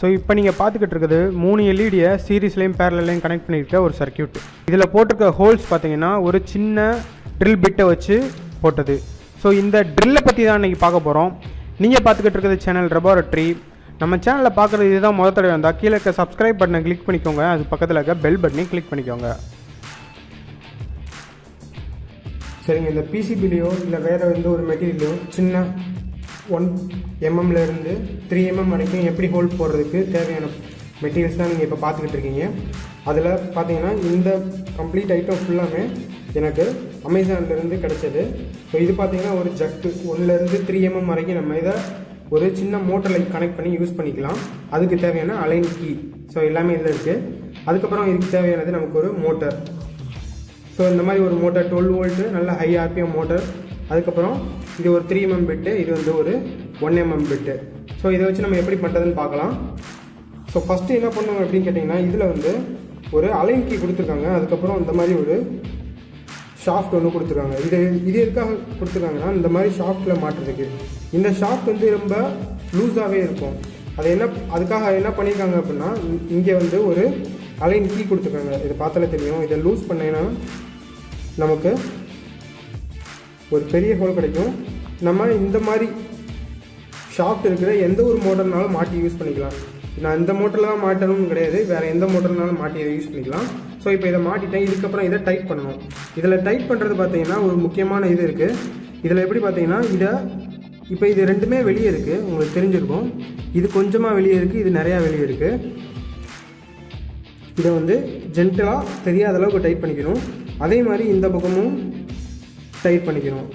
So இப்போ நீங்கள் பார்த்துக்கிட்டு இருக்கிறது 3 எல்இடியை சீரீஸ்லேயும் பேரலையும் கனெக்ட் பண்ணியிருக்க ஒரு சர்க்கியூட். இதில் போட்டிருக்க ஹோல்ஸ் பார்த்தீங்கன்னா ஒரு சின்ன ட்ரில் பிட்டை வச்சு போட்டது. ஸோ இந்த ட்ரில்லை பற்றி தான் இன்றைக்கி பார்க்க போகிறோம். நீங்கள் பார்த்துக்கிட்டு இருக்கிறது சேனல் ரெபாரட்டரி. நம்ம சேனலில் பார்க்குறது இதுதான் முதல் தடவை வந்தால் கீழே இருக்க சப்ஸ்கிரைப் பட்டனை கிளிக் பண்ணிக்கோங்க. அது பக்கத்தில் இருக்க பெல் பட்டனையும் கிளிக் பண்ணிக்கோங்க. சரிங்க, இந்த பிசிபிலையோ இல்லை வேறு எந்த ஒரு மெட்டீரியலையோ சின்ன 1 mm இருந்து 3 mm வரைக்கும் எப்படி ஹோல்ட் போடுறதுக்கு தேவையான மெட்டீரியல்ஸ் தான் நீங்கள் இப்போ பார்த்துக்கிட்டு இருக்கீங்க. அதில் பார்த்தீங்கன்னா இந்த கம்ப்ளீட் ஐட்டம் ஃபுல்லாமே எனக்கு அமேசான்லேருந்து கிடச்சது. ஸோ இது பார்த்தீங்கன்னா ஒரு ஜக்கு 1லேருந்து 3 mm வரைக்கும் நம்ம இதை ஒரு சின்ன மோட்டரில் கனெக்ட் பண்ணி யூஸ் பண்ணிக்கலாம். அதுக்கு தேவையான அலைன் கீ ஸோ எல்லாமே இதில் இருக்குது. அதுக்கப்புறம் இதுக்கு தேவையானது நமக்கு ஒரு மோட்டர். ஸோ இந்த மாதிரி ஒரு மோட்டர் 12 வோல்ட்டு நல்ல ஹை ஆர்பிஎம் மோட்டர். அதுக்கப்புறம் இது ஒரு 3 mm பிட்டு, இது வந்து ஒரு 1 mm பிட்டு. ஸோ இதை வச்சு நம்ம எப்படி பண்ணுறதுன்னு பார்க்கலாம். ஸோ ஃபஸ்ட்டு என்ன பண்ணுவோம் அப்படின்னு கேட்டிங்கன்னா, இதில் வந்து ஒரு அலைன் கீ கொடுத்துருக்காங்க. அதுக்கப்புறம் இந்த மாதிரி ஒரு ஷாஃப்ட் ஒன்று கொடுத்துருக்காங்க. இது எதுக்காக கொடுத்துருக்காங்கன்னா, இந்த மாதிரி ஷாஃப்ட்டில் மாட்டுறதுக்கு. இந்த ஷாஃப்ட் வந்து ரொம்ப லூஸாகவே இருக்கும். அதுக்காக என்ன பண்ணியிருக்காங்க அப்படின்னா, இங்கே வந்து ஒரு அலைன் கீ கொடுத்துருக்காங்க. இது பார்த்தாலே தெரியும். இதை லூஸ் பண்ணேன்னா நமக்கு ஒரு பெரிய ஹோல் கிடைக்கும். நம்ம இந்த மாதிரி ஷாஃப்ட் இருக்கிற எந்த ஒரு மோட்டர்னாலும் மாட்டி யூஸ் பண்ணிக்கலாம். நான் இந்த மோட்டரில் தான் மாட்டணும்னு கிடையாது, வேறு எந்த மோட்டர்னாலும் மாட்டி இதை யூஸ் பண்ணிக்கலாம். ஸோ இப்போ இதை மாட்டிட்டேன். இதுக்கப்புறம் இதை டைட் பண்ணணும். இதில் டைட் பண்ணுறது பார்த்தீங்கன்னா ஒரு முக்கியமான இது இருக்குது. இதில் எப்படி பார்த்தீங்கன்னா, இப்போ இது ரெண்டுமே வெளியே இருக்குது, உங்களுக்கு தெரிஞ்சிருக்கும். இது கொஞ்சமாக வெளியே இருக்குது, இது நிறையா வெளியே இருக்குது. இதை வந்து ஜென்டலாக தெரியாத அளவுக்கு டைட் பண்ணிக்கணும். அதே மாதிரி இந்த பக்கமும் டைட் பண்ணிக்கணும்.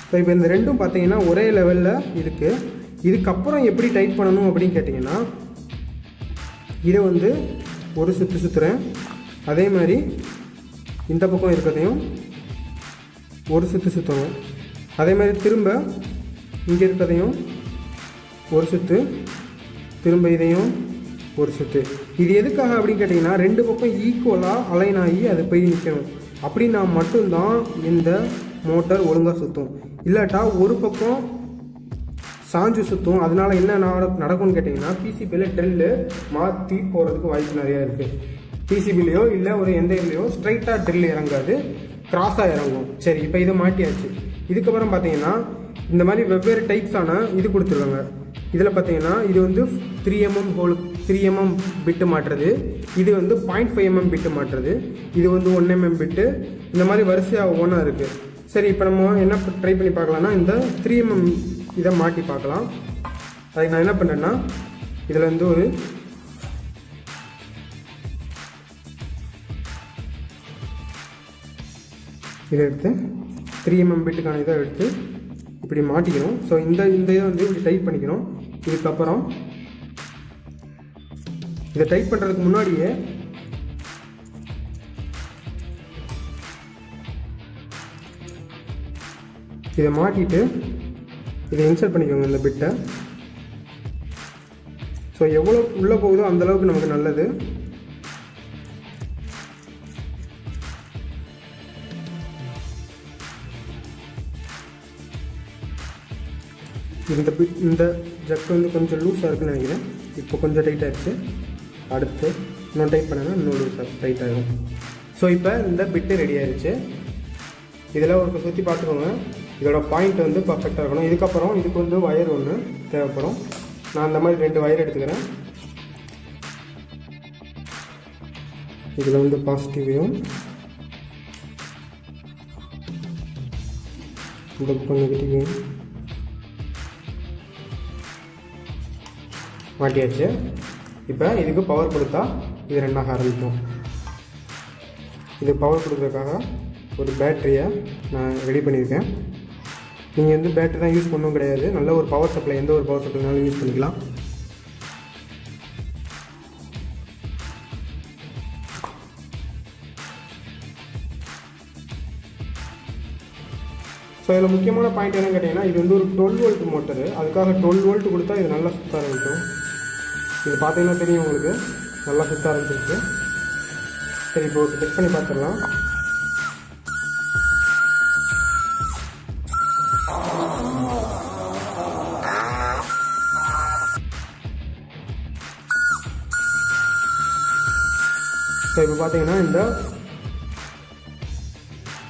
ஸோ இப்போ இந்த ரெண்டும் பார்த்தீங்கன்னா ஒரே லெவலில் இருக்குது. இதுக்கப்புறம் எப்படி டைட் பண்ணணும் அப்படின்னு கேட்டிங்கன்னா, இதை வந்து ஒரு சுற்றுறேன். அதே மாதிரி இந்த பக்கம் இருக்கிறதையும் ஒரு சுற்றணும். அதே மாதிரி திரும்ப இங்கே இருக்கிறதையும் ஒரு சுற்று, திரும்ப இதையும் ஒரு சுற்று. இது எதுக்காக அப்படின்னு கேட்டிங்கன்னா, 2 பக்கம் ஈக்குவலாக அலைன் ஆகி அது போய் நிற்கணும். அப்படின்னா மட்டும்தான் இந்த மோட்டர் ஒழுங்காக சுற்றும். இல்லாட்டா ஒரு பக்கம் சாஞ்சு சுற்றும். அதனால் என்ன நடக்கும்னு கேட்டிங்கன்னா, பிசிபியில் ட்ரில்லு மாற்றி போகிறதுக்கு வாய்ப்பு நிறையா இருக்குது. பிசிபிலையோ இல்லை ஒரு எந்த இதுலையோ ஸ்ட்ரைட்டாக ட்ரில் இறங்காது, கிராஸாக இறங்கும். சரி, இப்போ இதை மாட்டியாச்சு. இதுக்கப்புறம் பார்த்தீங்கன்னா இந்த மாதிரி வெவ்வேறு டைப்ஸான இது கொடுத்துருக்காங்க. இதில் பார்த்தீங்கன்னா இது வந்து 3 mm பிட்டு மாட்டுறது, இது வந்து 0.5 mm பிட்டு மாட்டுறது, இது வந்து 1 mm பிட்டு, இந்த மாதிரி வரிசையாக ஒவ்வொன்றா இருக்குது. சரி, இப்போ நம்ம என்ன ட்ரை பண்ணி பார்க்கலாம்னா, இந்த 3 mm இதை மாட்டி பார்க்கலாம். அதுக்கு நான் என்ன பண்ணுறேன்னா, இதில் வந்து ஒரு இதை எடுத்து 3 mm பிட்டுக்கான இதை எடுத்து இப்படி மாட்டிக்கணும். ஸோ இந்த இதை வந்து இப்படி டைட் பண்ணிக்கணும். இதுக்கப்புறம் இதை டைட் பண்ணுறதுக்கு முன்னாடியே இதை மாட்டிட்டு இதை இன்சர்ட் பண்ணிக்கோங்க இந்த பிட்டை. ஸோ எவ்வளோ உள்ளே போகுதோ அந்தளவுக்கு நமக்கு நல்லது. இந்த ஜக் வந்து கொஞ்சம் லூஸாக இருக்குன்னு நினைக்கிறேன். இப்போ கொஞ்சம் டைட் ஆகிடுச்சு. அடுத்து இன்னும் டைட் பண்ணேன்னா இன்னும் லூஸாக டைட் ஆகும். ஸோ இப்போ இந்த பிட்டு ரெடி ஆகிடுச்சு. இதில் ஒரு சுற்றி பார்த்துக்கோங்க. இதோட பாயிண்ட் வந்து பர்ஃபெக்டாக இருக்கணும். இதுக்கப்புறம் இதுக்கு வந்து வயர் ஒன்று தேவைப்படும். நான் அந்த மாதிரி 2 வயர் எடுத்துக்கிறேன். இதில் வந்து பாசிட்டிவையும் இந்த பக்கம் நெகட்டிவையும் மாட்டியாச்சு. இப்போ இதுக்கு பவர் கொடுத்தா இது 2ஆக ஆரம்பிக்கும். இது பவர் கொடுக்குறதுக்காக ஒரு பேட்டரியை நான் ரெடி பண்ணியிருக்கேன். நீங்கள் வந்து பேட்டரி தான் யூஸ் பண்ணவும் கிடையாது, நல்ல ஒரு பவர் சப்ளை, எந்த ஒரு பவர் சப்ளைனாலும் யூஸ் பண்ணிக்கலாம். ஸோ இதில் முக்கியமான பாயிண்ட் என்னன்னு கேட்டிங்கன்னா, இது வந்து ஒரு 12 வோல்ட் மோட்டரு. அதுக்காக 12 வோல்ட் கொடுத்தா இது நல்லா சுற்ற ஆரம்பிக்கும். இது பார்த்தீங்கன்னா தெரியும் உங்களுக்கு, நல்லா சுற்ற ஆரம்பிச்சிருக்கு. சரி, இப்போ செக் பண்ணி பார்த்துடலாம். ஸோ இப்போ பார்த்தீங்கன்னா இந்த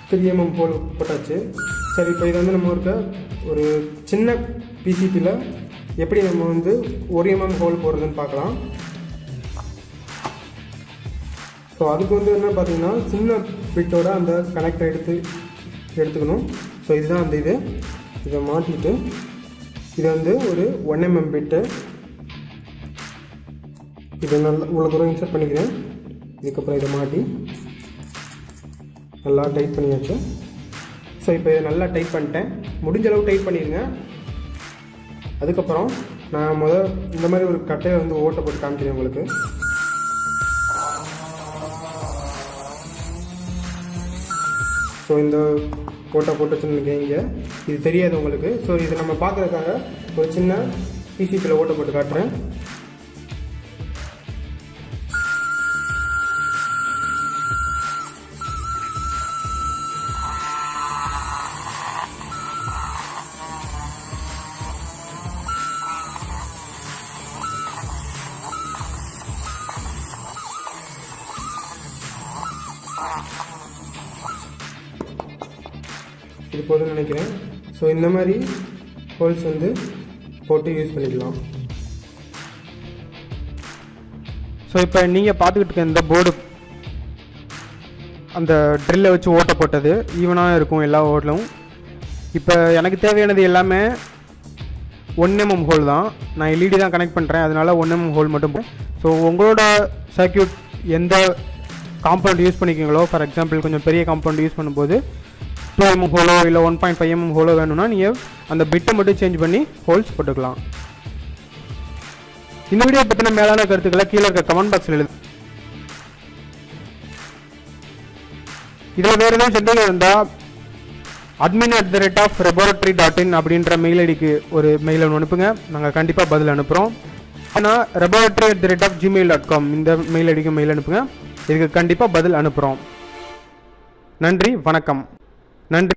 3mm ஹோல் போட்டாச்சு. சரி, இப்போ இது வந்து நம்ம ஒரு சின்ன பிசிபியில் எப்படி நம்ம வந்து 1mm ஹோல் போடுறதுன்னு பார்க்கலாம். ஸோ அதுக்கு வந்து என்ன பார்த்தீங்கன்னா சின்ன பிட்டோட அந்த கனெக்டரை எடுத்துக்கணும். ஸோ இதுதான் அந்த இதை மாட்டிட்டு இது வந்து ஒரு 1mm பிட்டு இதை நல்லா இவ்வளோ தூரம் இன்சர்ட் பண்ணிக்கிறேன். இதுக்கப்புறம் இதை மாட்டி நல்லா டைட் பண்ணியாச்சு. ஸோ இப்போ இதை நல்லா டைட் பண்ணிட்டேன். முடிஞ்ச அளவு டைட் பண்ணிடுங்க. அதுக்கப்புறம் நான் இந்த மாதிரி ஒரு கட்டையை வந்து ஓட்டை போட்டு காமிக்கிறேன் உங்களுக்கு. ஸோ இந்த ஓட்டை போட்டு வச்சுருக்கீங்க, இது தெரியாது உங்களுக்கு. ஸோ இதை நம்ம பார்க்குறதுக்காக ஒரு சின்ன பிசிபியில் ஓட்டை போட்டு காட்டுறேன். இது போதும்னு நினைக்கிறேன். ஸோ இந்த மாதிரி ஹோல்ஸ் வந்து போட்டு யூஸ் பண்ணிக்கலாம். ஸோ இப்போ நீங்கள் பார்த்துக்கிட்டு இருக்க இந்த போர்டு அந்த ட்ரில்லை வச்சு ஓட்ட போட்டது ஈவனாக இருக்கும் எல்லா ஹோலும். இப்போ எனக்கு தேவையானது எல்லாமே 1mm ஹோல் தான். நான் எல்இடி தான் கனெக்ட் பண்ணுறேன், அதனால் 1mm ஹோல் மட்டும். ஸோ உங்களோட சர்க்யூட் எந்த காம்பவுண்ட் யூஸ் பண்ணிக்கிங்களோ, ஃபார் எக்ஸாம்பிள் கொஞ்சம் பெரிய காம்பவுண்ட் யூஸ் பண்ணும்போது 2mm ஹோலோ இல்லை 1.5mm ஹோலோ வேணும்னா நீங்கள் அந்த பிட்டை மட்டும் சேஞ்ச் பண்ணி ஹோல்ஸ் போட்டுக்கலாம். இந்த வீடியோ பற்றின மேலான கருத்துக்களை கீழே இருக்க கமெண்ட் பாக்ஸில் எழுது. இதில் வேறு எதுவும் சந்தேகம் இருந்தால் admin@reboratory.in அப்படின்ற மெயில் ஐடிக்கு ஒரு மெயில் அனுப்புங்க. நாங்கள் கண்டிப்பாக பதில் அனுப்புகிறோம். ஆனால் reboratory@gmail.com இந்த மெயில் ஐடிக்கு மெயில் அனுப்புங்க. இதுக்கு கண்டிப்பாக பதில் அனுப்புகிறோம். நன்றி, வணக்கம். நன்றி.